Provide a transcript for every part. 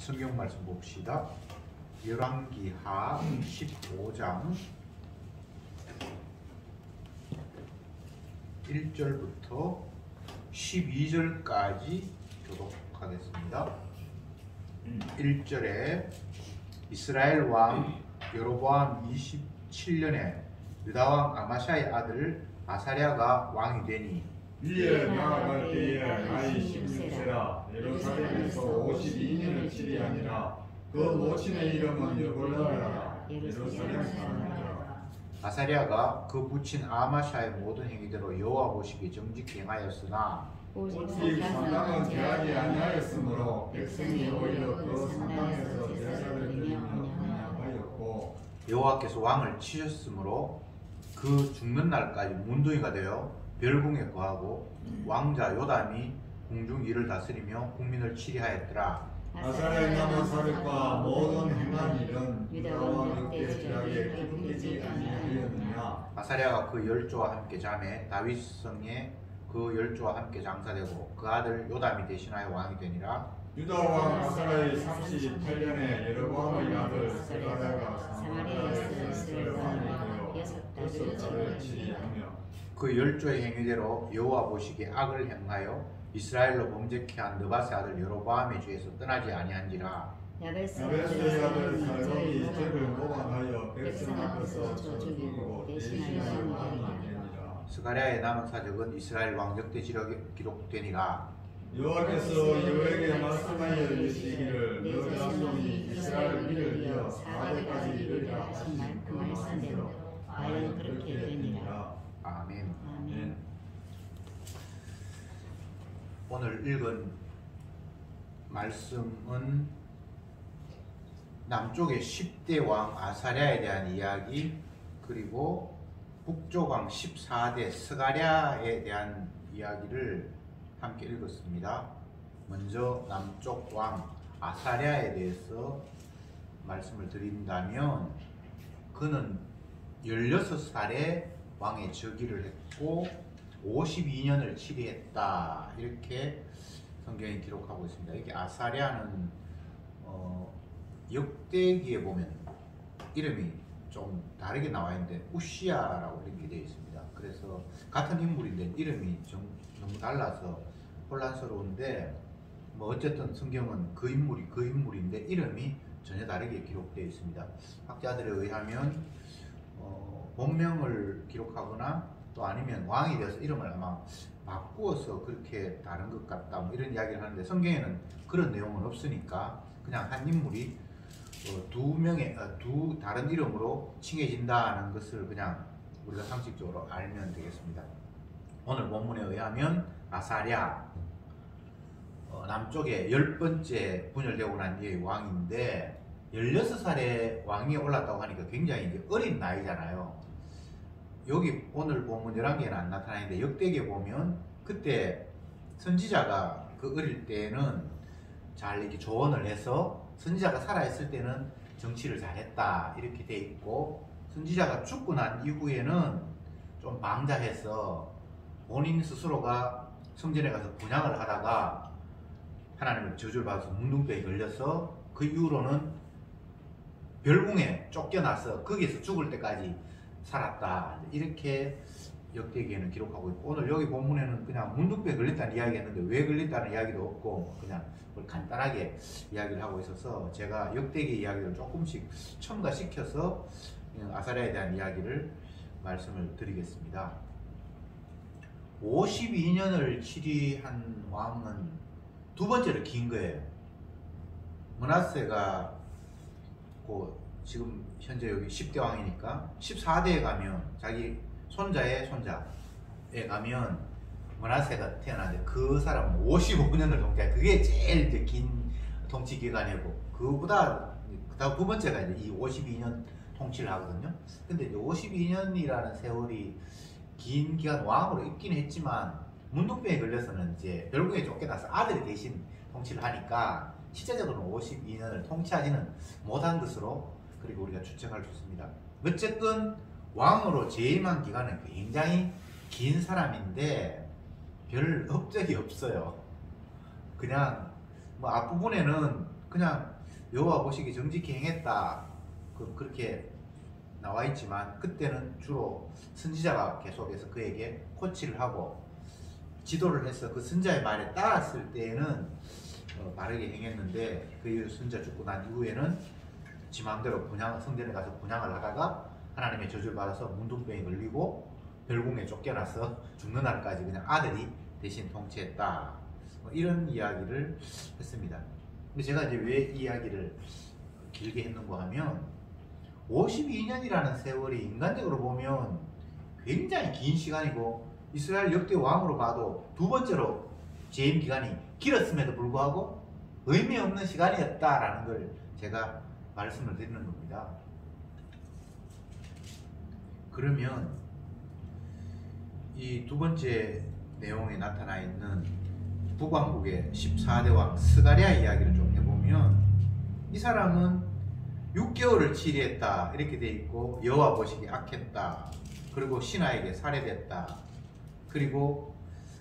성경 말씀 봅시다. 열왕기하 15장 1절부터 12절까지 교독하겠습니다. 1절에 이스라엘 왕 여로보암 27년에 유다왕 아마샤의 아들 아사랴가 왕이 되니 위에 나아갈 때에 나이 16세라 예루살렘에서 52년을 치리하니라. 그 모친의 이름은 여볼라라 예루살렘 사람이라. 아사랴가 그 부친 아마샤의 모든 행위대로 여호와 보시기에 정직히 행하였으나 오직 상당은 제하지 아니하였으므로 백성이 오히려 그 상당에서 제사를 드리며 언약하였고 여호와께서 왕을 치셨으므로 그 죽는 날까지 문둥이가 되어 별궁에 거하고 왕자 요담이 궁중 일을 다스리며 국민을 치리하였더라. 아사랴의 남은 사력과 모든 행한 일은 유다와 역대 지략에 기록되지 아니하였느냐. 아사랴가 그 열조와 함께 자매 다윗성에 그 열조와 함께 장사되고 그 아들 요담이 대신하여 왕이 되니라. 유다 왕 아사랴의 38년에 여로보암의 아들 스가랴가 사마리아에서 이스라엘 왕이 되어 6달을 치리하며 그 열조의 행위대로 여호와 보시기에 악을 행하여 이스라엘로 범죄케 한 느밧의 아들 여로보암의 죄에서 떠나지 아니한지라. 야베스의 아들 살롬이 죄를 모방하여 백성 앞에서 저 죽이고 대신하여 왕이 되니라. 스가랴의 남은 사적은 이스라엘 왕 역대 지력에 기록되니라. 여호와께서 여호에게 말씀하여 이르시기를 너 자손이 이스라엘 위를 이어 4대까지 이르리라 하신 그 말씀대로 과연 그렇게 되니라. 아멘. 아멘. 오늘 읽은 말씀은 남쪽의 10대 왕 아사랴에 대한 이야기, 그리고 북쪽 왕 14대 스가랴에 대한 이야기를 함께 읽었습니다. 먼저 남쪽 왕 아사랴에 대해서 말씀을 드린다면 그는 16살에 왕의 즉위를 했고 52년을 치리했다, 이렇게 성경이 기록하고 있습니다. 이게 아사랴는 역대기에 보면 이름이 좀 다르게 나와 있는데 우시야라고 이렇게 되어 있습니다. 그래서 같은 인물인데 이름이 좀 너무 달라서 혼란스러운데, 뭐 어쨌든 성경은 그 인물인데 이름이 전혀 다르게 기록되어 있습니다. 학자들에 의하면 본명을 기록하거나 또 아니면 왕이 되어서 이름을 아마 바꾸어서 그렇게 다른 것 같다, 뭐 이런 이야기를 하는데 성경에는 그런 내용은 없으니까 그냥 한 인물이 두 다른 이름으로 칭해진다는 것을 그냥 우리가 상식적으로 알면 되겠습니다. 오늘 본문에 의하면 아사랴, 남쪽에 10번째 분열되고 난 뒤의 왕인데 16살에 왕위에 올랐다고 하니까 굉장히 이제 어린 나이잖아요. 여기 오늘 본문 11개는 안 나타나는데 역대기에 보면 그때 선지자가 그 어릴 때는 잘 이렇게 조언을 해서 선지자가 살아있을 때는 정치를 잘했다, 이렇게 돼 있고, 선지자가 죽고 난 이후에는 좀 방자해서 본인 스스로가 성전에 가서 분향을 하다가 하나님의 저주를 받아서 문둥병에 걸려서 그 이후로는 별궁에 쫓겨나서 거기에서 죽을 때까지 살았다, 이렇게 역대기에는 기록하고 있고, 오늘 여기 본문에는 그냥 문둥병에 걸렸다는 이야기가 있는데 왜 걸렸다는 이야기도 없고 그냥 간단하게 이야기를 하고 있어서 제가 역대기 이야기를 조금씩 첨가시켜서 아사랴에 대한 이야기를 말씀을 드리겠습니다. 52년을 치리한 왕은 두 번째로 긴 거예요. 므낫세가 지금 현재 여기 10대 왕이니까 14대에 가면 자기 손자의 손자에 가면 므낫세가 태어나는데 그 사람은 55년을 통치해. 그게 제일 이제 긴 통치 기간이고, 그보다 그다음 두 번째가 이제 이 52년 통치를 하거든요. 근데 이제 52년이라는 세월이 긴 기간 왕으로 있긴 했지만 문둥병에 걸려서는 이제 별궁에 쫓겨나서 아들이 대신 통치를 하니까 실제적으로는 52년을 통치하지는 못한 것으로 그리고 우리가 추측할 수 있습니다. 어쨌든 왕으로 재임한 기간은 굉장히 긴 사람인데 별 업적이 없어요. 그냥 뭐 앞부분에는 그냥 여호와 보시기 정직히 행했다 그렇게 나와 있지만, 그때는 주로 선지자가 계속해서 그에게 코치를 하고 지도를 해서 그 선지자의 말에 따랐을 때에는 바르게 행했는데, 그 선지자 죽고 난 이후에는 지 마음대로 성전에 가서 분향을 하다가 하나님의 저주를 받아서 문둥병에 걸리고 별궁에 쫓겨나서 죽는 날까지 그냥 아들이 대신 통치했다, 이런 이야기를 했습니다. 근데 제가 이제 왜 이 이야기를 길게 했는가 하면, 52년이라는 세월이 인간적으로 보면 굉장히 긴 시간이고, 이스라엘 역대 왕으로 봐도 두 번째로 재임 기간이 길었음에도 불구하고 의미 없는 시간이었다라는 걸 제가 말씀을 드리는 겁니다. 그러면 이 두 번째 내용에 나타나 있는 북왕국의 14대 왕 스가랴 이야기를 좀 해보면, 이 사람은 6개월을 치리했다 이렇게 돼 있고, 여호와 보시기 악했다, 그리고 신하에게 살해됐다, 그리고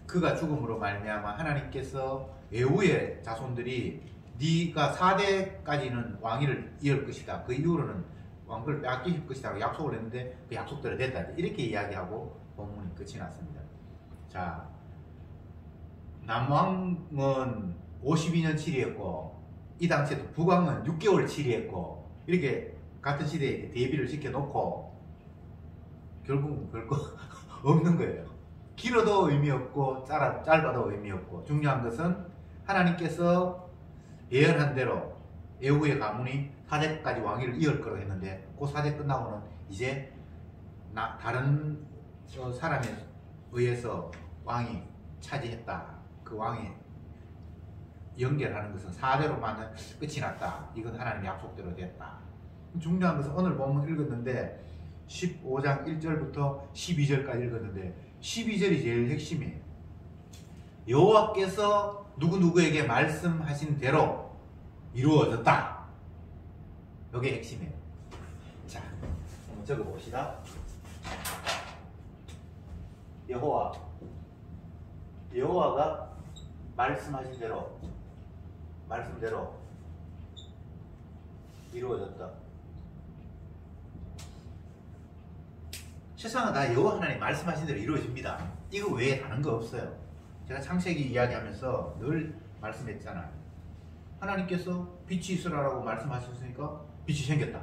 그가 죽음으로 말미암아 하나님께서 에후의 자손들이 네가 4대까지는 왕위를 이을 것이다, 그 이후로는 왕국을 빼앗길 것이다 약속을 했는데 그 약속대로 됐다, 이렇게 이야기하고 본문이 끝이 났습니다. 자, 남왕은 52년 치리했고, 이 당시에도 북왕은 6개월 치리했고, 이렇게 같은 시대에 대비를 시켜놓고 결국은 별거 없는 거예요. 길어도 의미 없고 짧아도 의미 없고, 중요한 것은 하나님께서 예언한 대로 에후의 가문이 4대까지 왕위를 이을 거라고 했는데, 그 4대 끝나고는 이제 다른 사람에 의해서 왕이 차지했다, 그 왕이 연결하는 것은 4대로만은 끝이 났다, 이건 하나님의 약속대로 됐다. 중요한 것은 오늘 본문 읽었는데 15장 1절부터 12절까지 읽었는데 12절이 제일 핵심이에요. 여호와께서 누구누구에게 말씀하신 대로 이루어졌다, 이게 핵심이에요. 자, 한번 적어봅시다. 여호와가 말씀하신 대로, 말씀대로 이루어졌다. 세상은 다 여호와 하나님 말씀하신 대로 이루어집니다. 이거 외에 다른 거 없어요. 제가 창세기 이야기하면서 늘 말씀했잖아요. 하나님께서 빛이 있으라고 말씀하셨으니까 빛이 생겼다.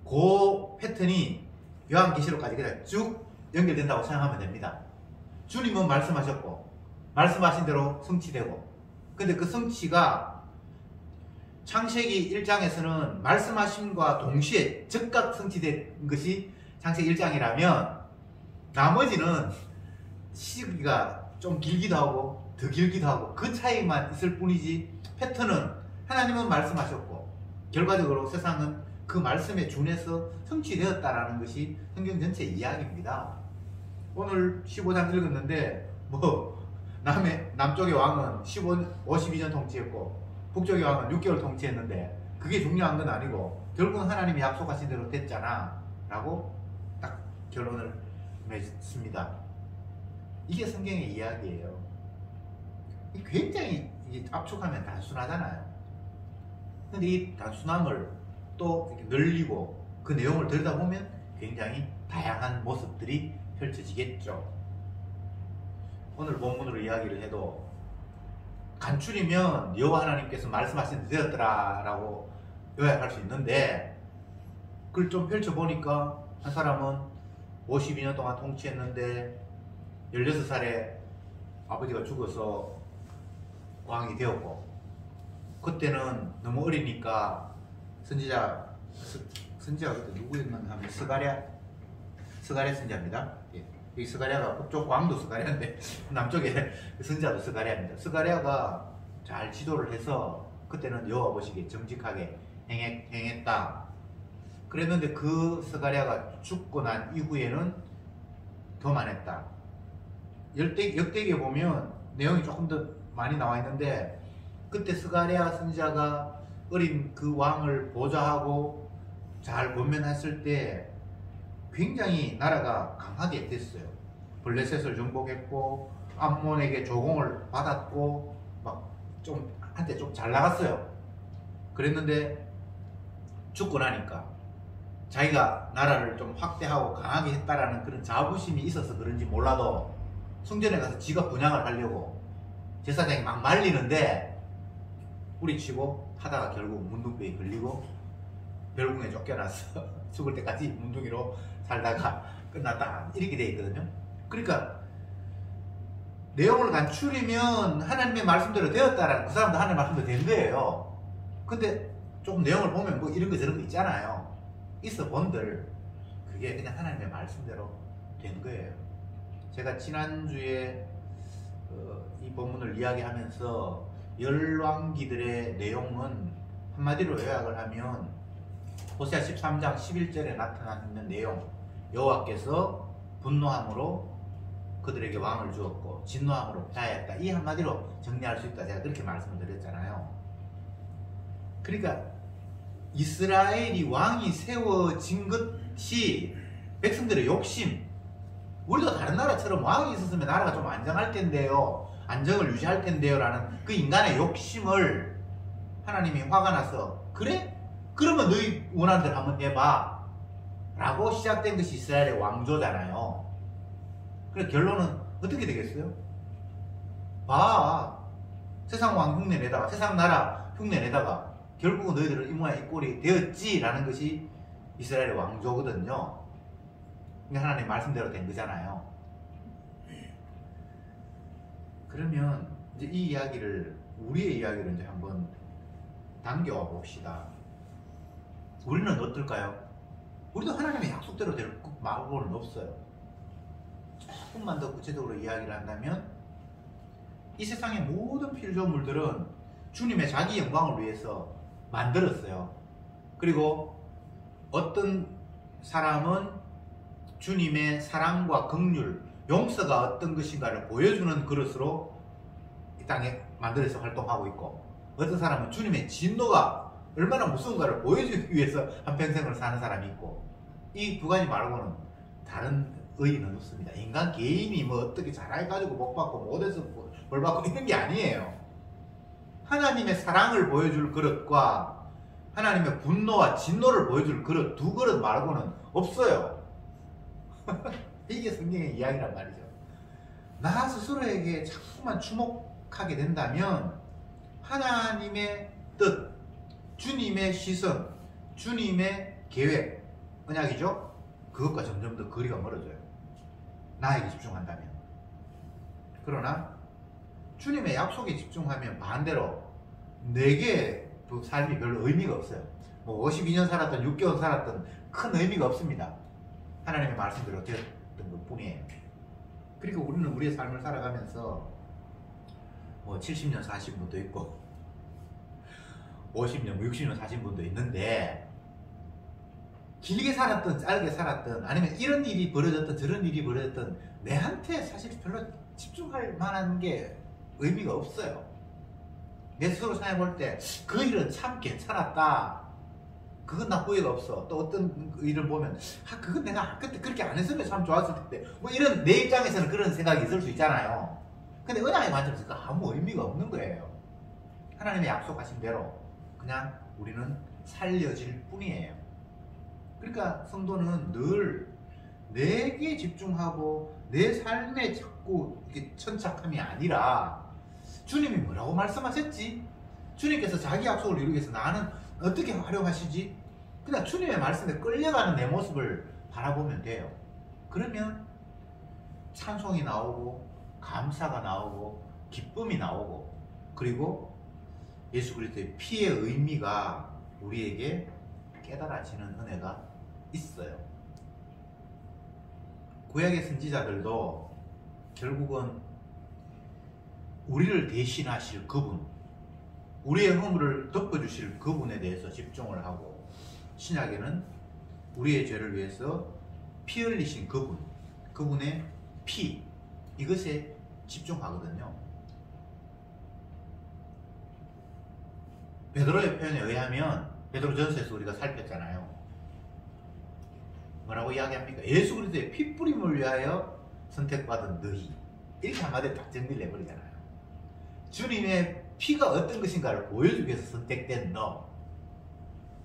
그 패턴이 요한계시록까지 그냥 쭉 연결된다고 생각하면 됩니다. 주님은 말씀하셨고 말씀하신 대로 성취되고, 근데 그 성취가 창세기 1장에서는 말씀하심과 동시에 즉각 성취된 것이 창세기 1장이라면, 나머지는 시기가 좀 길기도 하고 더 길기도 하고 그 차이만 있을 뿐이지, 패턴은 하나님은 말씀하셨고 결과적으로 세상은 그 말씀에 준해서 성취되었다라는 것이 성경 전체 이야기입니다. 오늘 15장 읽었는데 남쪽의 왕은 52년 통치했고 북쪽의 왕은 6개월 통치했는데 그게 중요한 건 아니고 결국은 하나님이 약속하신 대로 됐잖아 라고 딱 결론을 맺습니다. 이게 성경의 이야기예요. 굉장히 압축하면 단순하잖아요. 근데 이 단순함을 또 이렇게 늘리고 그 내용을 들여다보면 굉장히 다양한 모습들이 펼쳐지겠죠. 오늘 본문으로 이야기를 해도 간추리면 여호와 하나님께서 말씀하신 대로 되었더라 라고 요약할 수 있는데, 그걸 좀 펼쳐보니까 한 사람은 52년 동안 통치했는데 16살에 아버지가 죽어서 왕이 되었고, 그때는 너무 어리니까 선지자가 그때 누구였나 하면 스가랴 선지자입니다. 이 스가랴가 북쪽 왕도 스가랴인데 남쪽에 선지자도 스가랴입니다. 스가랴가 잘 지도를 해서 그때는 여호와 보시기에 정직하게 행했다. 그랬는데 그 스가랴가 죽고 난 이후에는 교만했다. 역대기에 보면 내용이 조금 더 많이 나와 있는데, 그때 스가랴 선지자가 어린 그 왕을 보좌하고 잘 권면했을 때 굉장히 나라가 강하게 됐어요. 블레셋을 정복했고 암몬에게 조공을 받았고 막 좀 한때 좀 잘 나갔어요. 그랬는데 죽고 나니까 자기가 나라를 좀 확대하고 강하게 했다라는 그런 자부심이 있어서 그런지 몰라도 성전에 가서 지가 분향을 하려고 제사장이 막 말리는데 뿌리치고 하다가 결국 문둥병이 걸리고 별궁에 쫓겨나서 죽을 때까지 문둥이로 살다가 끝났다 이렇게 돼 있거든요. 그러니까 내용을 간추리면 하나님의 말씀대로 되었다라는, 그 사람도 하나님의 말씀대로 된 거예요. 근데 조금 내용을 보면 뭐 이런 거 저런 거 있잖아요. 있어 본들 그게 그냥 하나님의 말씀대로 된 거예요. 제가 지난주에 이 본문을 이야기하면서 열왕기들의 내용은 한마디로 요약을 하면 호세아 13장 11절에 나타나는 내용, 여호와께서 분노함으로 그들에게 왕을 주었고 진노함으로 패하였다, 이 한마디로 정리할 수 있다, 제가 그렇게 말씀을 드렸잖아요. 그러니까 이스라엘이 왕이 세워진 것이 백성들의 욕심, 우리도 다른 나라처럼 왕이 있었으면 나라가 좀 안정할 텐데요, 안정을 유지할 텐데요 라는 그 인간의 욕심을 하나님이 화가 나서 그래? 그러면 너희 원하는 대로 한번 해봐 라고 시작된 것이 이스라엘의 왕조잖아요. 그래서 결론은 어떻게 되겠어요? 봐, 세상 왕 흉내 내다가, 세상 나라 흉내 내다가 결국은 너희들은 이 모양 이 꼴이 되었지 라는 것이 이스라엘의 왕조거든요. 하나님 말씀대로 된 거잖아요. 그러면 이제 이 이야기를, 우리의 이야기를 이제 한번 당겨와 봅시다. 우리는 어떨까요? 우리도 하나님의 약속대로 될 마음은 없어요. 조금만 더 구체적으로 이야기를 한다면 이 세상의 모든 필조물들은 주님의 자기 영광을 위해서 만들었어요. 그리고 어떤 사람은 주님의 사랑과 긍휼, 용서가 어떤 것인가를 보여주는 그릇으로 이 땅에 만들어서 활동하고 있고, 어떤 사람은 주님의 진노가 얼마나 무서운가를 보여주기 위해서 한평생을 사는 사람이 있고, 이 두 가지 말고는 다른 의의는 없습니다. 인간 개인이 뭐 어떻게 잘해가지고 복 받고 못해서 벌 받고 이런 게 아니에요. 하나님의 사랑을 보여줄 그릇과 하나님의 분노와 진노를 보여줄 그릇, 두 그릇 말고는 없어요. 이게 성경의 이야기란 말이죠. 나 스스로에게 자꾸만 주목하게 된다면 하나님의 뜻, 주님의 시선, 주님의 계획, 언약이죠? 그것과 점점 더 거리가 멀어져요. 나에게 집중한다면. 그러나 주님의 약속에 집중하면 반대로 내게 그 삶이 별로 의미가 없어요. 뭐 52년 살았던 6개월 살았던 큰 의미가 없습니다. 하나님의 말씀대로 되었던 것 뿐이에요. 그리고 우리는 우리의 삶을 살아가면서 뭐 70년 사신 분도 있고 50년, 60년 사신 분도 있는데, 길게 살았든 짧게 살았든 아니면 이런 일이 벌어졌든 저런 일이 벌어졌든 내한테 사실 별로 집중할 만한 게 의미가 없어요. 내 스스로 생각해 볼 때 그 일은 참 괜찮았다, 그건 나 후회가 없어. 또 어떤 일을 보면 그건 내가 그때 그렇게 안 했으면 참 좋았을 텐데, 뭐 이런 내 입장에서는 그런 생각이 있을 수 있잖아요. 근데 언약의 관점에서 아무 의미가 없는 거예요. 하나님의 약속하신 대로 그냥 우리는 살려질 뿐이에요. 그러니까 성도는 늘 내게 집중하고 내 삶에 자꾸 이렇게 천착함이 아니라, 주님이 뭐라고 말씀하셨지? 주님께서 자기 약속을 이루기 위해서 나는 어떻게 활용하시지? 그냥 주님의 말씀에 끌려가는 내 모습을 바라보면 돼요. 그러면 찬송이 나오고 감사가 나오고 기쁨이 나오고, 그리고 예수 그리스도의 피의 의미가 우리에게 깨달아지는 은혜가 있어요. 구약의 선지자들도 결국은 우리를 대신하실 그분, 우리의 허물을 덮어주실 그분에 대해서 집중을 하고, 신약에는 우리의 죄를 위해서 피 흘리신 그분, 그분의 피, 이것에 집중하거든요. 베드로의 표현에 의하면, 베드로전서에서 우리가 살폈잖아요. 뭐라고 이야기합니까? 예수 그리스도의 피뿌림을 위하여 선택받은 너희, 이렇게 한마디로 딱 정리를 해버리잖아요. 주님의 피가 어떤 것인가를 보여주기 위해서 선택된 너,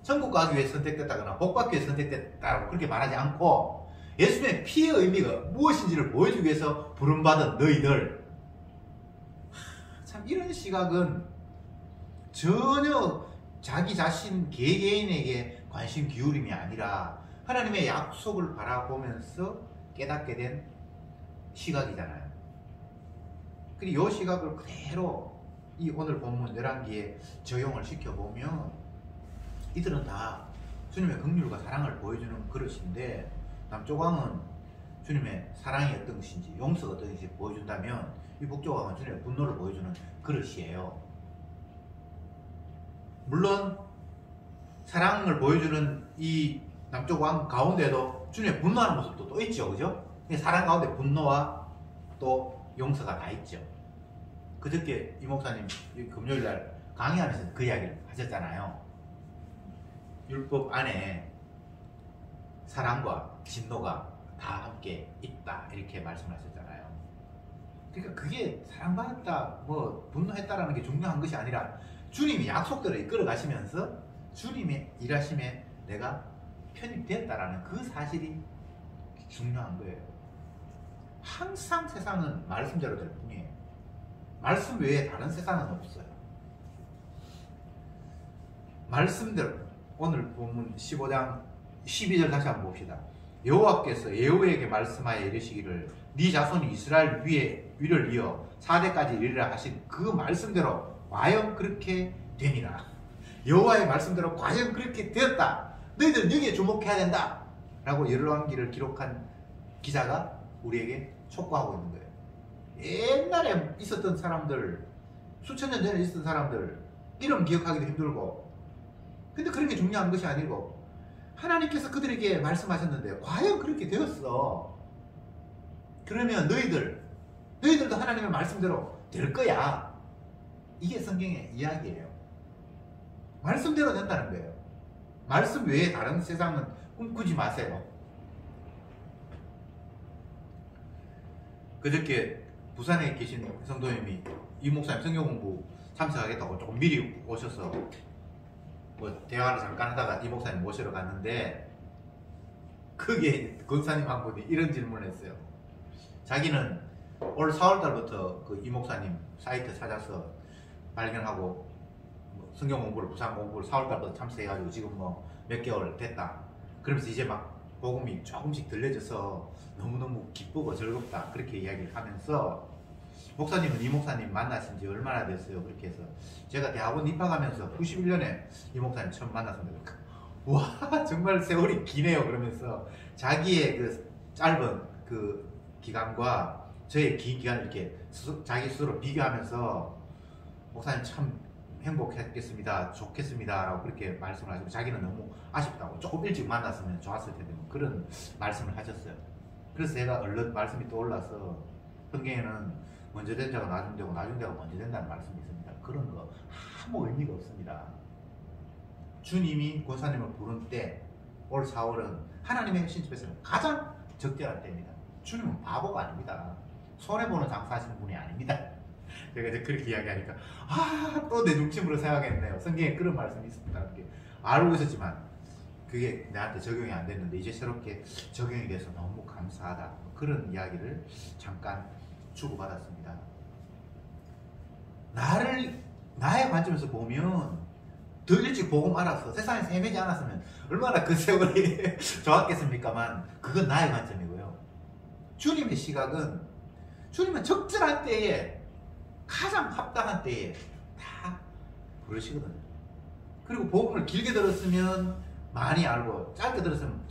천국 가기 위해 선택됐다거나 복 받기 위해 선택됐다고 그렇게 말하지 않고 예수님의 피의 의미가 무엇인지를 보여주기 위해서 부름받은 너희들. 참 이런 시각은 전혀 자기 자신 개개인에게 관심 기울임이 아니라 하나님의 약속을 바라보면서 깨닫게 된 시각이잖아요. 그리고 이 시각을 그대로 이 오늘 본문 11기에 적용을 시켜보면 이들은 다 주님의 긍휼과 사랑을 보여주는 그릇인데 남쪽 왕은 주님의 사랑이 어떤 것인지 용서가 어떤 것인지 보여준다면 이 북쪽 왕은 주님의 분노를 보여주는 그릇이에요. 물론 사랑을 보여주는 이 남쪽 왕 가운데도 주님의 분노하는 모습도 또 있죠. 그죠? 사랑 가운데 분노와 또 용서가 다 있죠. 그저께 이 목사님 금요일날 강의하면서 그 이야기를 하셨잖아요. 율법 안에 사랑과 진노가 다 함께 있다 이렇게 말씀하셨잖아요. 그러니까 그게 사랑받았다 뭐 분노했다라는 게 중요한 것이 아니라 주님이 약속대로 이끌어 가시면서 주님의 일하심에 내가 편입되었다라는 그 사실이 중요한 거예요. 항상 세상은 말씀대로 될 뿐이에요. 말씀 외에 다른 세상은 없어요. 말씀대로 오늘 본문 15장 12절 다시 한번 봅시다. 여호와께서 예후에게 말씀하여 이르시기를 네 자손이 이스라엘 위를 이어 4대까지 이르리라 하신 그 말씀대로 과연 그렇게 되니라. 여호와의 말씀대로 과연 그렇게 되었다. 너희들은 여기에 주목해야 된다 라고 열왕기를 기록한 기자가 우리에게 촉구하고 있는 거예요. 옛날에 있었던 사람들, 수천 년 전에 있었던 사람들 이름 기억하기도 힘들고, 근데 그런 게 중요한 것이 아니고 하나님께서 그들에게 말씀하셨는데 과연 그렇게 되었어. 그러면 너희들도 하나님의 말씀대로 될 거야. 이게 성경의 이야기예요. 말씀대로 된다는 거예요. 말씀 외에 다른 세상은 꿈꾸지 마세요. 그저께 부산에 계신 성도님이 이 목사님 성경 공부 참석하겠다고 조금 미리 오셔서 뭐 대화를 잠깐 하다가 이 목사님 모시러 갔는데 그게 권사님 한 분이 이런 질문을 했어요. 자기는 올 4월달부터 그 이 목사님 사이트 찾아서 발견하고 뭐 성경 공부를 부산 공부를 4월달부터 참석해가지고 지금 뭐 몇 개월 됐다. 그러면서 이제 막 복음이 조금씩 들려져서 너무너무 기쁘고 즐겁다 그렇게 이야기를 하면서 목사님은 이 목사님 만나신 지 얼마나 됐어요? 그렇게 해서 제가 대학원 입학하면서 91년에 이 목사님 처음 만났습니다. 와 정말 세월이 기네요. 그러면서 자기의 그 짧은 그 기간과 저의 긴 기간을 이렇게 자기 스스로 비교하면서 목사님 참 행복했겠습니다. 좋겠습니다. 라고 그렇게 말씀을 하시고 자기는 너무 아쉽다고 조금 일찍 만났으면 좋았을 텐데 뭐 그런 말씀을 하셨어요. 그래서 제가 얼른 말씀이 떠올라서 성경에는 먼저 된 자가 나중 되고 나중 자가 먼저 된다는 말씀이 있습니다. 그런 거 아무 의미가 없습니다. 주님이 권사님을 부른 때 올 4월은 하나님의 신집에서는 가장 적절한 때입니다. 주님은 바보가 아닙니다. 손해보는 장사하시는 분이 아닙니다. 제가 이제 그렇게 이야기하니까 또 내 중심으로 생각했네요. 성경에 그런 말씀이 있습니다. 이렇게 알고 있었지만 그게 나한테 적용이 안 됐는데 이제 새롭게 적용이 돼서 너무 감사하다. 그런 이야기를 잠깐 주고받았습니다. 나의 관점에서 보면 더 일찍 복음 알아서 세상에서 헤매지 않았으면 얼마나 그 세월이 좋았겠습니까만 그건 나의 관점이고요. 주님의 시각은 주님은 적절한 때에 가장 합당한 때에 다 부르시거든요. 그리고 복음을 길게 들었으면 많이 알고 짧게 들었으면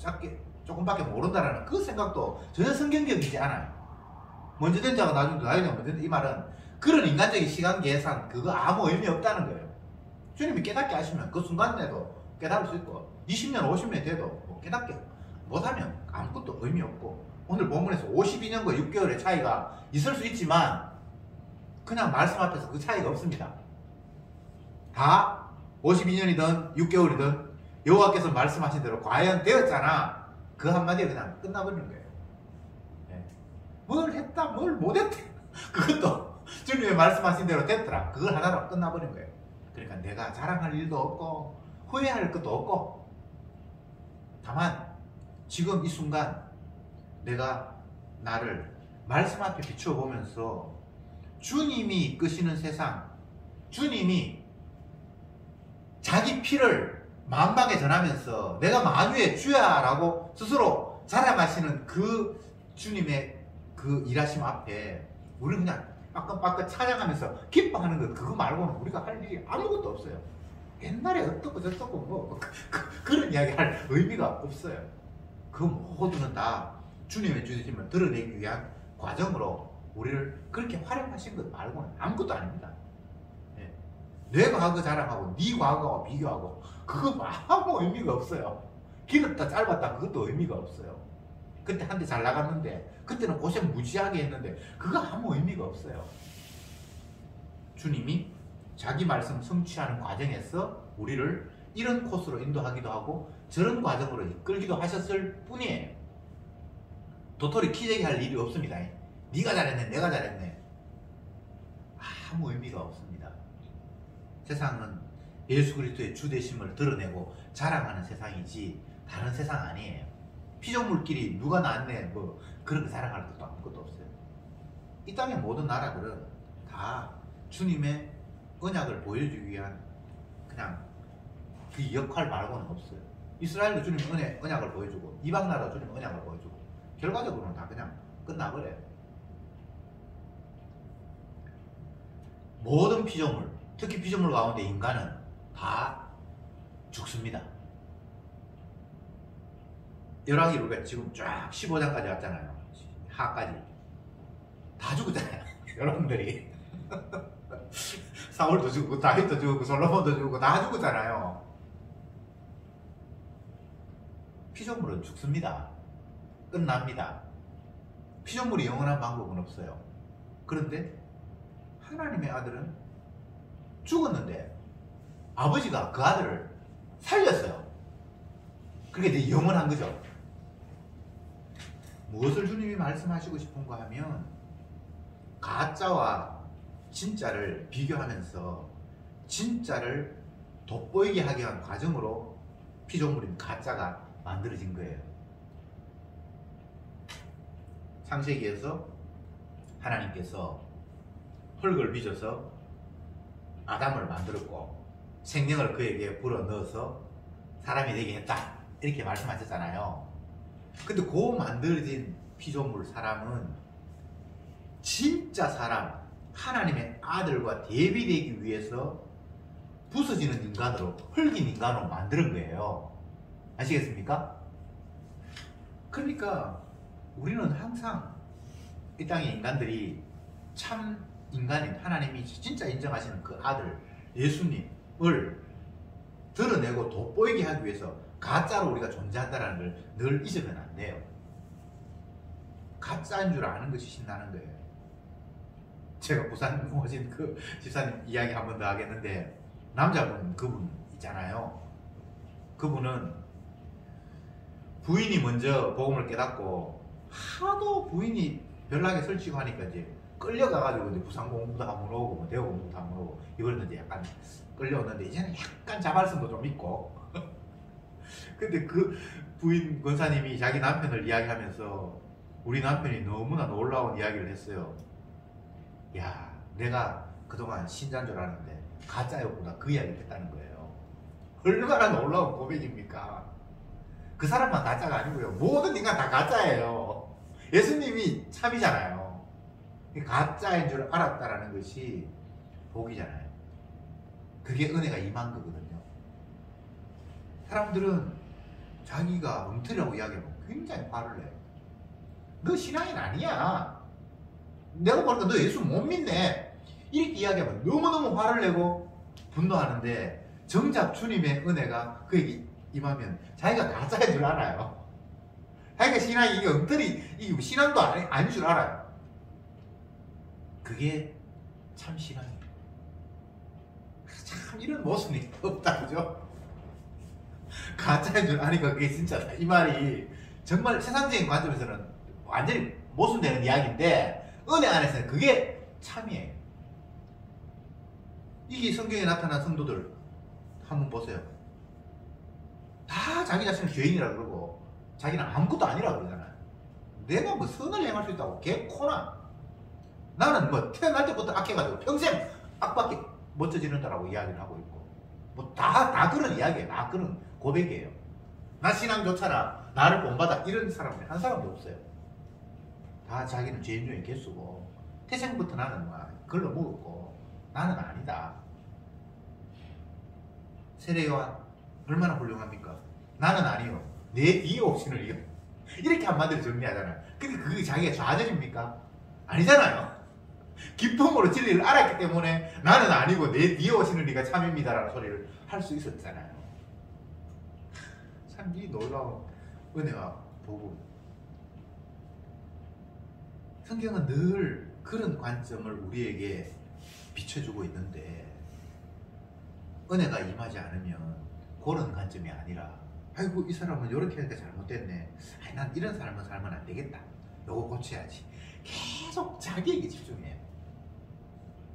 조금밖에 모른다라는 그 생각도 전혀 성경적이지 않아요. 먼저 된 자가 나중 나중에 먼저 된다. 이 말은 그런 인간적인 시간 계산 그거 아무 의미 없다는 거예요. 주님이 깨닫게 하시면 그 순간에도 깨달을 수 있고 20년 50년 돼도 뭐 깨닫게 못하면 아무것도 의미 없고 오늘 본문에서 52년과 6개월의 차이가 있을 수 있지만 그냥 말씀 앞에서 그 차이가 없습니다. 다 52년이든 6개월이든 여호와께서 말씀하신 대로 과연 되었잖아. 그 한마디에 그냥 끝나버리는 거예요. 네. 뭘 했다 뭘 못했다 그것도 주님의 말씀하신 대로 됐더라. 그걸 하나로 끝나버린 거예요. 그러니까 내가 자랑할 일도 없고 후회할 것도 없고, 다만 지금 이 순간 내가 나를 말씀 앞에 비추어 보면서 주님이 이끄시는 세상, 주님이 자기 피를 만방에 전하면서 내가 만유의 주야라고 스스로 자랑하시는 그 주님의 그 일하심 앞에 우리 그냥 빠끈빠끈 찬양하면서 기뻐하는 것, 그거 말고는 우리가 할 일이 아무것도 없어요. 옛날에 어떻고 저떻고 뭐 그런 이야기 할 의미가 없어요. 그 모두는 다 주님의 주심을 드러내기 위한 과정으로 우리를 그렇게 활용하신 것 말고는 아무것도 아닙니다. 예. 내 과거 자랑하고 네 과거와 비교하고 그거 아무 의미가 없어요. 길었다 짧았다 그것도 의미가 없어요. 그때 한때 잘 나갔는데, 그때는 고생 무지하게 했는데 그거 아무 의미가 없어요. 주님이 자기 말씀 성취하는 과정에서 우리를 이런 코스로 인도하기도 하고 저런 과정으로 이끌기도 하셨을 뿐이에요. 도토리 키재기 할 일이 없습니다. 네가 잘했네 내가 잘했네 아무 의미가 없습니다. 세상은 예수 그리스도의 주되심을 드러내고 자랑하는 세상이지 다른 세상 아니에요. 피조물끼리 누가 낫네 뭐 그런 거 자랑할 것도 아무것도 없어요. 이 땅의 모든 나라들은 다 주님의 언약을 보여주기 위한 그냥 그 역할 말고는 없어요. 이스라엘도 주님의 언약을 보여주고 이방 나라도 주님의 언약을 보여주고 결과적으로는 다 그냥 끝나버려요. 모든 피조물, 특히 피조물 가운데 인간은 다 죽습니다. 열왕기 우리가 지금 쫙 15장까지 왔잖아요. 하까지 다 죽었잖아요. 여러분들이 사울도 죽고 다윗도 죽고 솔로몬도 죽고 다 죽었잖아요. 피조물은 죽습니다. 끝납니다. 피조물이 영원한 방법은 없어요. 그런데 하나님의 아들은 죽었는데 아버지가 그 아들을 살렸어요. 그게 이제 영원한 거죠. 무엇을 주님이 말씀하시고 싶은가 하면 가짜와 진짜를 비교하면서 진짜를 돋보이게 하기 위한 과정으로 피조물인 가짜가 만들어진 거예요. 창세기에서 하나님께서 흙을 빚어서 아담을 만들었고 생명을 그에게 불어넣어서 사람이 되게 했다 이렇게 말씀하셨잖아요. 근데 그 만들어진 피조물 사람은 진짜 사람 하나님의 아들과 대비되기 위해서 부서지는 인간으로 흙인 인간으로 만드는 거예요. 아시겠습니까? 그러니까 우리는 항상 이 땅의 인간들이 참 인간인 하나님이 진짜 인정하시는 그 아들 예수님을 드러내고 돋보이게 하기 위해서 가짜로 우리가 존재한다는 걸 늘 잊으면 안 돼요. 가짜인 줄 아는 것이 신나는 거예요. 제가 부산 오신 그 집사님 이야기 한 번 더 하겠는데 남자분 그분 있잖아요. 그분은 부인이 먼저 복음을 깨닫고 하도 부인이 별나게 설치고 하니까 이제 끌려가가지고 이제 부산 공부도 한번 오고 뭐 대구 공부도 한번 오고 이번에는 이제 약간 끌려오는데 이제는 약간 자발성도 좀 있고 근데 그 부인 권사님이 자기 남편을 이야기하면서 우리 남편이 너무나 놀라운 이야기를 했어요. 야, 내가 그동안 신자인 줄 알았는데 가짜였구나 그 이야기를 했다는 거예요. 얼마나 놀라운 고백입니까? 그 사람만 가짜가 아니고요. 모든 인간 다 가짜예요. 예수님이 참이잖아요. 가짜인 줄 알았다라는 것이 복이잖아요. 그게 은혜가 임한 거거든요. 사람들은 자기가 엉터리라고 이야기하면 굉장히 화를 내요. 너 신앙인 아니야. 내가 보니까 너 예수 못 믿네. 이렇게 이야기하면 너무너무 화를 내고 분노하는데 정작 주님의 은혜가 그에게 임하면 자기가 가짜인 줄 알아요. 자기가 신앙이 이게 엉터리, 이게 신앙도 아닌 줄 알아요. 그게 참 신앙이에요. 참 이런 모습이 없다, 그죠? 가짜인 줄 아니까 그게 진짜다. 이 말이 정말 세상적인 관점에서는 완전히 모순되는 이야기인데 은혜 안에서는 그게 참이에요. 이게 성경에 나타난 성도들 한번 보세요. 자기 자신을 죄인이라 그러고 자기는 아무것도 아니라 그러잖아요. 내가 뭐 선을 행할 수 있다고 개코나. 나는 뭐 태어날 때부터 악해가지고 평생 악밖에 멋져지는다라고 이야기를 하고 있고 뭐 다 그런 이야기예요. 다 그런 고백이에요. 나 신앙조차라 나를 본받아 이런 사람이 한 사람도 없어요. 다 자기는 죄인 중에 개수고 태생부터 나는 막 걸러 먹었고 나는 아니다. 세례요한 얼마나 훌륭합니까? 나는 아니요. 내 뒤에 오시는 이요. 이렇게 한마디로 정리하잖아요. 근데 그게 자기가 좌절입니까? 아니잖아요. 기쁨으로 진리를 알았기 때문에 나는 아니고 내 뒤에 오시는 이가 참입니다라는 소리를 할 수 있었잖아요. 참 이 놀라운 은혜와 복음. 성경은 늘 그런 관점을 우리에게 비춰주고 있는데 은혜가 임하지 않으면 그런 관점이 아니라 아이고 이 사람은 이렇게 하니까 잘못됐네. 아니 난 이런 삶은 살면 안 되겠다. 요거 고쳐야지. 계속 자기에게 집중해요.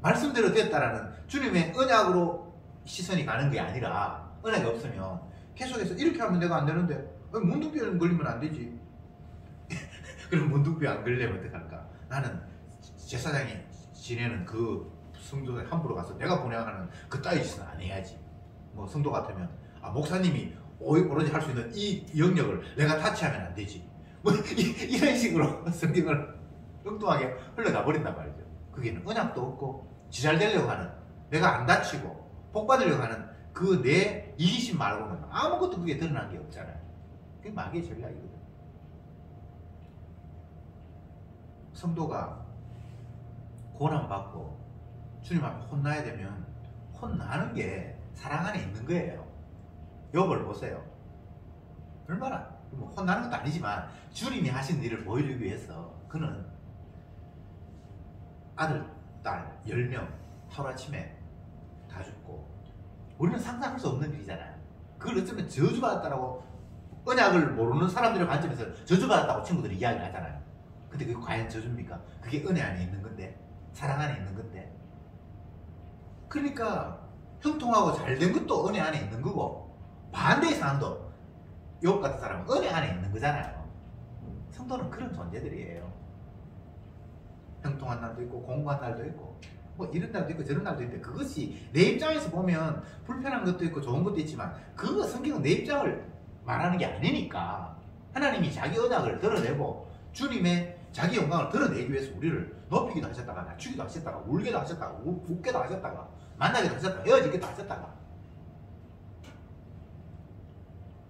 말씀대로 됐다라는 주님의 언약으로 시선이 가는 게 아니라 은혜가 없으면 계속해서 이렇게 하면 내가 안 되는데 문둥병 걸리면 안 되지. 그럼 문둥병 안 걸리면 어떡할까? 나는 제사장이 지내는 그 성도에 함부로 가서 내가 분양하는 그 따위 짓은 안 해야지. 뭐 성도 같으면 목사님이 오로지 할 수 있는 이 영역을 내가 타치하면 안 되지. 뭐 이런 식으로 성경을 엉뚱하게 흘러가 버린단 말이죠. 그게는 언약도 없고 지잘되려고 하는 내가 안 다치고 복 받으려고 하는 그 내 이기심 말고는 아무것도 그게 드러난 게 없잖아요. 그게 마귀의 전략이거든. 성도가 고난받고 주님 앞에 혼나야 되면 혼나는 게 사랑 안에 있는 거예요. 욥을 보세요. 얼마나 뭐 혼나는 것도 아니지만 주님이 하신 일을 보여주기 위해서 그는 아들, 딸 10명 하루아침에 다 죽고 우리는 상상할 수 없는 일이잖아요. 그걸 어쩌면 저주받았다라고 언약을 모르는 사람들의 관점에서 저주받았다고 친구들이 이야기를 하잖아요. 근데 그게 과연 저주입니까? 그게 은혜 안에 있는 건데 사랑 안에 있는 건데 그러니까 형통하고 잘된 것도 은혜 안에 있는 거고 반대의 상황도 욥 같은 사람은 은혜 안에 있는 거잖아요. 성도는 그런 존재들이에요. 형통한 날도 있고 공고한 날도 있고 뭐 이런 날도 있고 저런 날도 있는데 그것이 내 입장에서 보면 불편한 것도 있고 좋은 것도 있지만 그거 성경은 내 입장을 말하는 게 아니니까 하나님이 자기 언약을 드러내고 주님의 자기 영광을 드러내기 위해서 우리를 높이기도 하셨다가 낮추기도 하셨다가 울게도 하셨다가 웃게도 하셨다가 만나기도 하셨다가 헤어지기도 하셨다가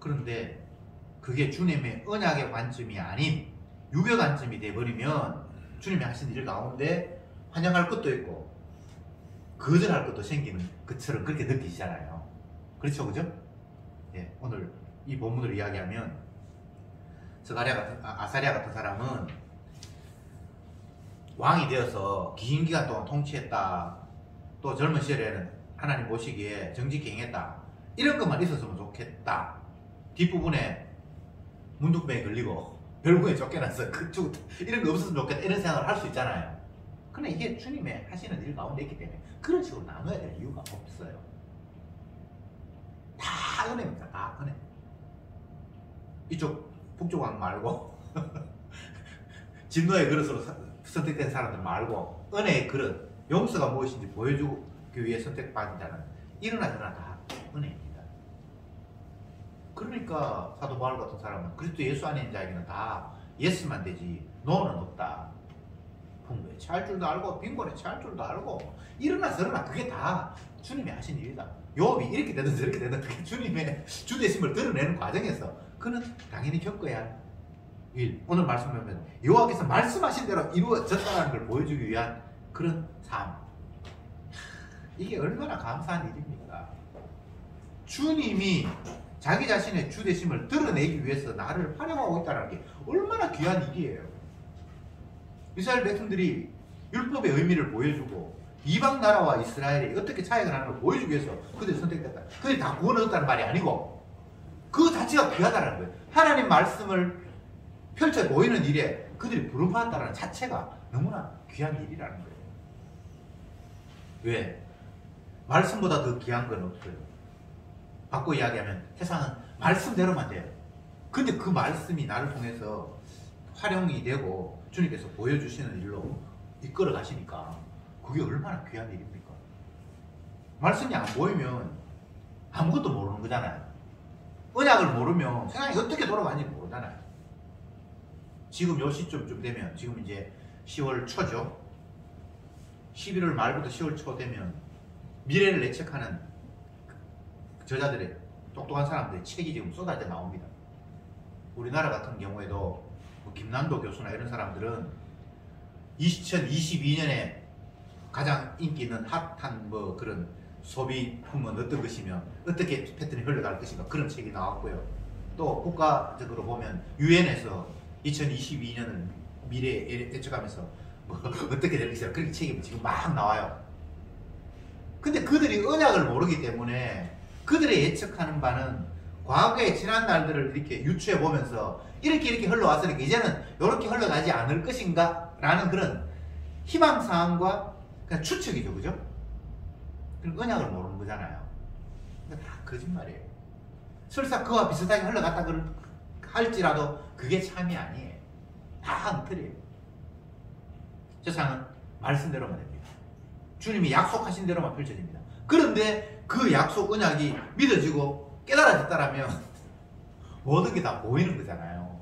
그런데 그게 주님의 언약의 관점이 아닌 유교 관점이 돼버리면 주님이 하신 일 가운데 환영할 것도 있고 거절할 것도 생기는 것처럼 그렇게 느끼시잖아요. 그렇죠, 그죠? 예, 오늘 이 본문을 이야기하면 아사랴 같은 사람은 왕이 되어서 긴 기간 동안 통치했다. 또 젊은 시절에는 하나님 보시기에 정직히 행했다. 이런 것만 있었으면 좋겠다. 뒷부분에 문둥병에 걸리고 별궁에 쫓겨나서 이런 거 없었으면 좋겠다. 이런 생각을 할 수 있잖아요. 그러나 이게 주님의 하시는 일 가운데 있기 때문에 그런 식으로 나눠야 될 이유가 없어요. 다 은혜입니다. 다 은혜. 이쪽 북쪽 왕 말고 진노의 그릇으로 선택된 사람들 말고 은혜의 그릇, 용서가 무엇인지 보여주기 위해 선택받은 자는 이러나 저러나 다 은혜입니다. 그러니까 사도 바울 같은 사람은 그리스도 예수 안에 있는 자에게는 다 예스만 되지 노는 없다. 풍부에 취할 줄도 알고 빈곤에 취할 줄도 알고 이러나 저러나 그게 다 주님이 하신 일이다. 욥이 이렇게 되든 저렇게 되든 그게 주님의 주되심을 드러내는 과정에서 그는 당연히 겪어야 할 일. 오늘 말씀 보면 여호와께서 말씀하신 대로 이루어졌다는 걸 보여주기 위한 그런 삶. 이게 얼마나 감사한 일입니까? 주님이 자기 자신의 주되심을 드러내기 위해서 나를 활용하고 있다는 게 얼마나 귀한 일이에요. 이스라엘 백성들이 율법의 의미를 보여주고 이방 나라와 이스라엘이 어떻게 차이가 나는 걸 보여주기 위해서 그들이 선택됐다. 그들이 다 구원을 얻었다는 말이 아니고 그 자체가 귀하다는 거예요. 하나님 말씀을 펼쳐 보이는 일에 그들이 부름받았다는 자체가 너무나 귀한 일이라는 거예요. 왜? 말씀보다 더 귀한 건 없어요. 바꿔 이야기하면 세상은 말씀대로만 돼요. 근데 그 말씀이 나를 통해서 활용이 되고 주님께서 보여주시는 일로 이끌어 가시니까 그게 얼마나 귀한 일입니까? 말씀이 안 보이면 아무것도 모르는 거잖아요. 언약을 모르면 세상이 어떻게 돌아가는지 모르잖아요. 지금 요 시점쯤 되면, 지금 이제 10월 초죠. 11월 말부터 10월 초 되면 미래를 예측하는 저자들의, 똑똑한 사람들의 책이 지금 쏟아져 나옵니다. 우리나라 같은 경우에도 뭐 김난도 교수나 이런 사람들은 2022년에 가장 인기 있는 핫한 뭐 그런 소비품은 어떤 것이며 어떻게 패턴이 흘러갈 것인가, 그런 책이 나왔고요. 또 국가적으로 보면 유엔에서 2022년을 미래에 예측하면서 뭐 어떻게 될 것이냐, 그런 책이 지금 막 나와요. 근데 그들이 언약을 모르기 때문에 그들의 예측하는 바는 과거의 지난 날들을 이렇게 유추해 보면서 이렇게 흘러왔으니까 이제는 이렇게 흘러가지 않을 것인가 라는 그런 희망사항과 그냥 추측이죠. 그죠? 그럼 언약을 모르는 거잖아요. 그러니까 다 거짓말이에요. 설사 그와 비슷하게 흘러갔다 할지라도 그게 참이 아니에요. 다 엉터리예요. 세상은 말씀대로만 됩니다. 주님이 약속하신 대로만 펼쳐집니다. 그런데 그 약속 언약이 믿어지고 깨달아졌다라면 모든 게 다 보이는 거잖아요.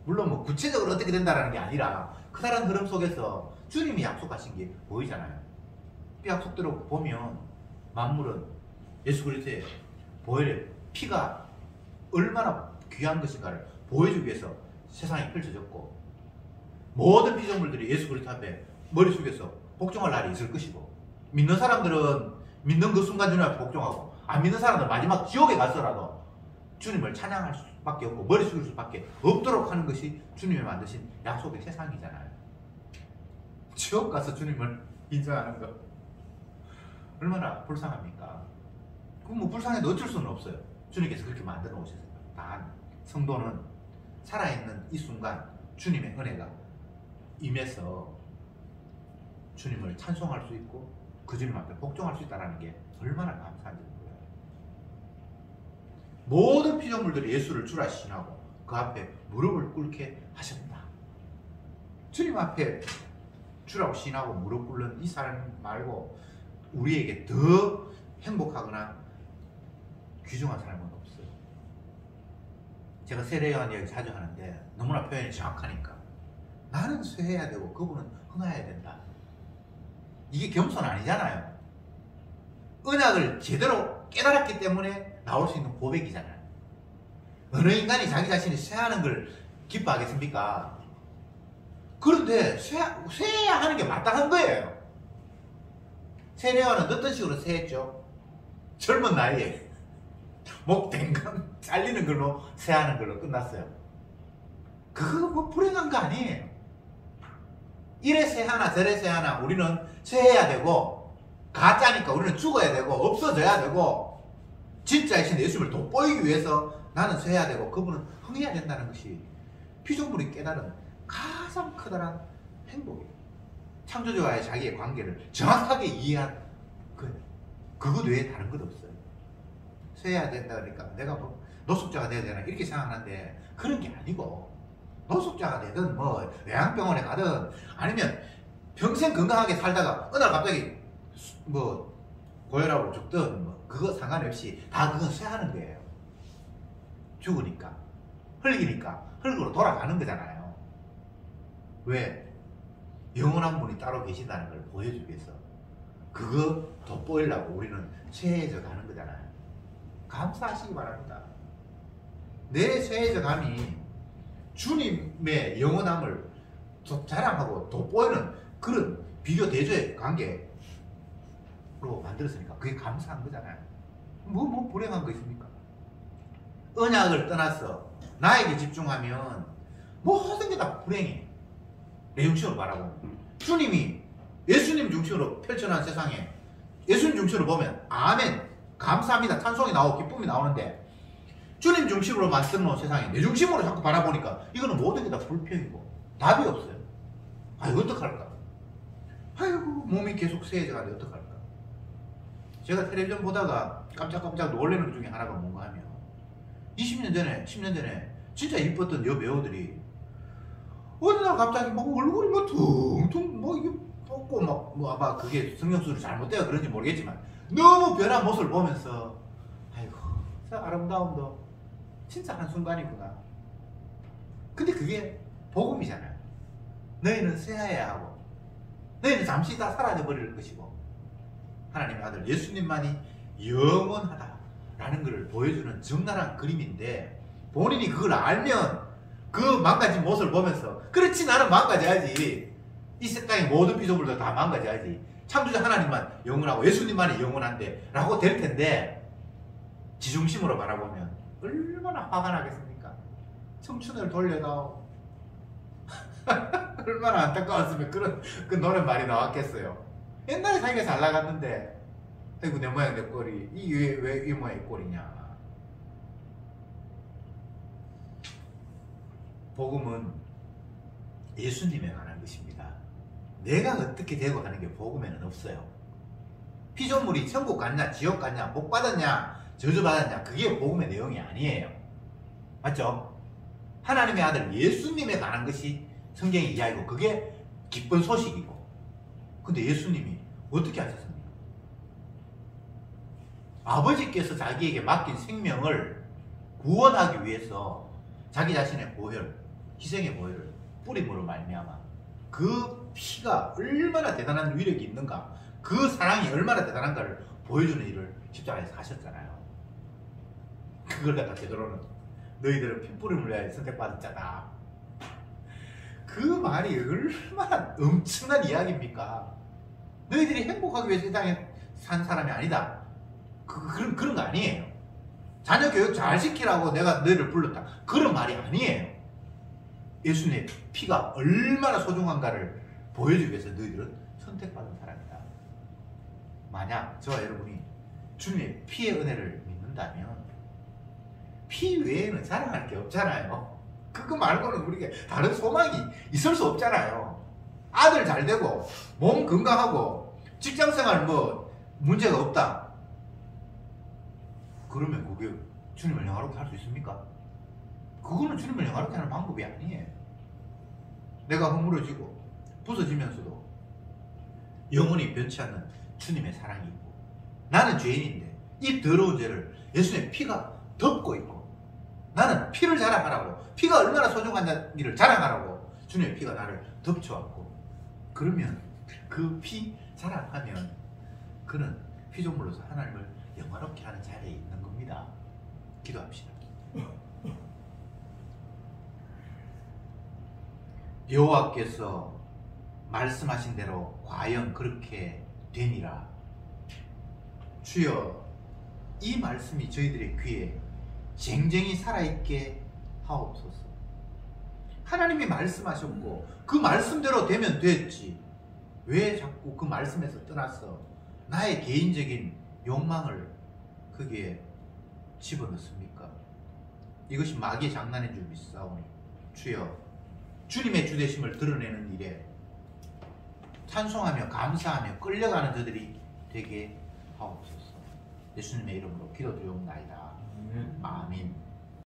물론 뭐 구체적으로 어떻게 된다라는 게 아니라 커다란 흐름 속에서 주님이 약속하신 게 보이잖아요. 그 약속대로 보면 만물은 예수 그리스도의 보혈의 피가 얼마나 귀한 것인가를 보여주기 위해서 세상에 펼쳐졌고, 모든 피조물들이 예수 그리스도 앞에 머리 숙여서 복종할 날이 있을 것이고, 믿는 사람들은 믿는 그 순간 주님 앞에 복종하고, 안 믿는 사람들은 마지막 지옥에 가서라도 주님을 찬양할 수밖에 없고 머리 숙일 수밖에 없도록 하는 것이 주님이 만드신 약속의 세상이잖아요. 지옥 가서 주님을 인정하는 거 얼마나 불쌍합니까? 그럼 뭐 불쌍해도 어쩔 수는 없어요. 주님께서 그렇게 만들어 오셨어요. 단 성도는 살아있는 이 순간 주님의 은혜가 임해서 주님을 찬송할 수 있고 그 주님 앞에 복종할 수 있다는 게 얼마나 감사한지 몰라요. 모든 피조물들이 예수를 주라 신하고 그 앞에 무릎을 꿇게 하셨다. 주님 앞에 주라고 신하고 무릎 꿇는 이 삶 말고 우리에게 더 행복하거나 귀중한 삶은 없어요. 제가 세례요한 이야기 자주 하는데 너무나 표현이 정확하니까, 나는 쇠해야 되고 그분은 흥해야 된다. 이게 겸손 아니잖아요. 언약을 제대로 깨달았기 때문에 나올 수 있는 고백이잖아요. 어느 인간이 자기 자신이 쇠하는 걸 기뻐하겠습니까? 그런데 쇠해야 하는 게 마땅한 거예요. 세례요한은 어떤 식으로 쇠했죠? 젊은 나이에 목 댕강 잘리는 걸로 쇠하는 걸로 끝났어요. 그거 뭐 불행한 거 아니에요. 이래 쇠하나 저래 쇠하나 우리는 쇠해야 되고, 가짜니까 우리는 죽어야 되고 없어져야 되고, 진짜이신 예수를 돋보이기 위해서 나는 쇠해야 되고 그분은 흥해야 된다는 것이 피조물이 깨달은 가장 커다란 행복이에요. 창조주와의 자기의 관계를 정확하게 이해한 그것 외에 다른 것 없어요. 쇠해야 된다 그러니까 내가 뭐 노숙자가 돼야 되나 이렇게 생각하는데 그런 게 아니고, 노숙자가 되든 뭐 요양병원에 가든 아니면 평생 건강하게 살다가 어느 날 갑자기 뭐 고혈압으로 죽든 뭐 그거 상관없이 다 그건 쇠하는 거예요. 죽으니까, 흙이니까 흙으로 돌아가는 거잖아요. 왜? 영원한 분이 따로 계신다는 걸 보여주기 위해서 그거 돋보이려고 우리는 쇠해져 가는 거잖아요. 감사하시기 바랍니다. 내 쇠해져 감이 주님의 영원함을 자랑하고 돋보이는 그런 비교 대조의 관계로 만들었으니까 그게 감사한 거잖아요. 뭐 불행한 거 있습니까? 언약을 떠나서 나에게 집중하면 모든 게 다 불행해. 내 중심으로 말하고, 주님이 예수님 중심으로 펼쳐놓은 세상에 예수님 중심으로 보면 아멘, 감사합니다, 찬송이 나오고 기쁨이 나오는데, 주님 중심으로 만들어 놓은 세상에 내 중심으로 자꾸 바라보니까 이거는 모든 게 다 불평이고 답이 없어요. 아이고 어떡할까? 아이고 몸이 계속 쇠해져 가는데 어떡할까? 제가 텔레비전 보다가 깜짝깜짝 놀라는 것 중에 하나가 뭔가 하면 20년 전에 10년 전에 진짜 이뻤던 여배우들이 어느 날 갑자기 막 얼굴이 막 퉁퉁 뭐 이게 뽑고 뭐 아마 그게 성형수술이 잘못되어 그런지 모르겠지만 너무 변한 모습을 보면서 아이고 저 아름다움도 진짜 한순간이구나. 근데 그게 복음이잖아요. 너희는 쇠하여야 하고 너희는 잠시 다 사라져 버릴 것이고 하나님의 아들 예수님만이 영원하다라는 것을 보여주는 적나라한 그림인데 본인이 그걸 알면 그 망가진 모습을 보면서 그렇지 나는 망가져야지. 이 세상의 모든 피조물도 다 망가져야지. 창조자 하나님만 영원하고 예수님만이 영원한데 라고 될 텐데 지중심으로 바라보면 얼마나 화가 나겠습니까? 청춘을 돌려다오. 얼마나 안타까웠으면 그런 그 노랫말이 나왔겠어요. 옛날에 자기가 잘 나갔는데 아이고 내 모양 내 꼴이 왜 이 모양의 꼴이냐. 복음은 예수님에 관한 것입니다. 내가 어떻게 되고 하는 게 복음에는 없어요. 피조물이 천국 갔냐 지옥 갔냐 복 받았냐 저주 받았냐 그게 복음의 내용이 아니에요. 맞죠? 하나님의 아들 예수님에 관한 것이 성경의 이야기고 그게 기쁜 소식이고 근데 예수님이 어떻게 하셨습니까? 아버지께서 자기에게 맡긴 생명을 구원하기 위해서 자기 자신의 보혈, 희생의 보혈을 뿌림으로 말미암아 그 피가 얼마나 대단한 위력이 있는가 그 사랑이 얼마나 대단한가를 보여주는 일을 십자가에서 하셨잖아요. 그걸 갖다 베드로는 너희들은 핏부림을 위하여 선택받은 자다. 그 말이 얼마나 엄청난 이야기입니까? 너희들이 행복하기 위해서 세상에 산 사람이 아니다. 그런 거 아니에요. 자녀 교육 잘 시키라고 내가 너희를 불렀다. 그런 말이 아니에요. 예수님의 피가 얼마나 소중한가를 보여주기 위해서 너희들은 선택받은 사람이다. 만약 저와 여러분이 주님의 피의 은혜를 믿는다면 피 외에는 자랑할 게 없잖아요. 그거 말고는 우리가 다른 소망이 있을 수 없잖아요. 아들 잘 되고 몸 건강하고 직장생활 뭐 문제가 없다. 그러면 그게 주님을 영화롭게 할 수 있습니까? 그거는 주님을 영화롭게 하는 방법이 아니에요. 내가 허물어지고 부서지면서도 영원히 변치 않는 주님의 사랑이 있고 나는 죄인인데 이 더러운 죄를 예수님의 피가 덮고 있고 나는 피를 자랑하라고 피가 얼마나 소중한 일을 자랑하라고 주님의 피가 나를 덮쳐왔고 그러면 그 피 자랑하면 그는 피조물로서 하나님을 영화롭게 하는 자리에 있는 겁니다. 기도합시다. 여호와께서 말씀하신 대로 과연 그렇게 되니라. 주여 이 말씀이 저희들의 귀에 쟁쟁이 살아있게 하옵소서. 하나님이 말씀하셨고 그 말씀대로 되면 됐지 왜 자꾸 그 말씀에서 떠나서 나의 개인적인 욕망을 거기에 집어넣습니까? 이것이 마귀의 장난인 줄 믿사오니 주여 주님의 주되심을 드러내는 일에 찬송하며 감사하며 끌려가는 저들이 되게 하옵소서. 예수님의 이름으로 기도드리옵나이다. 아멘.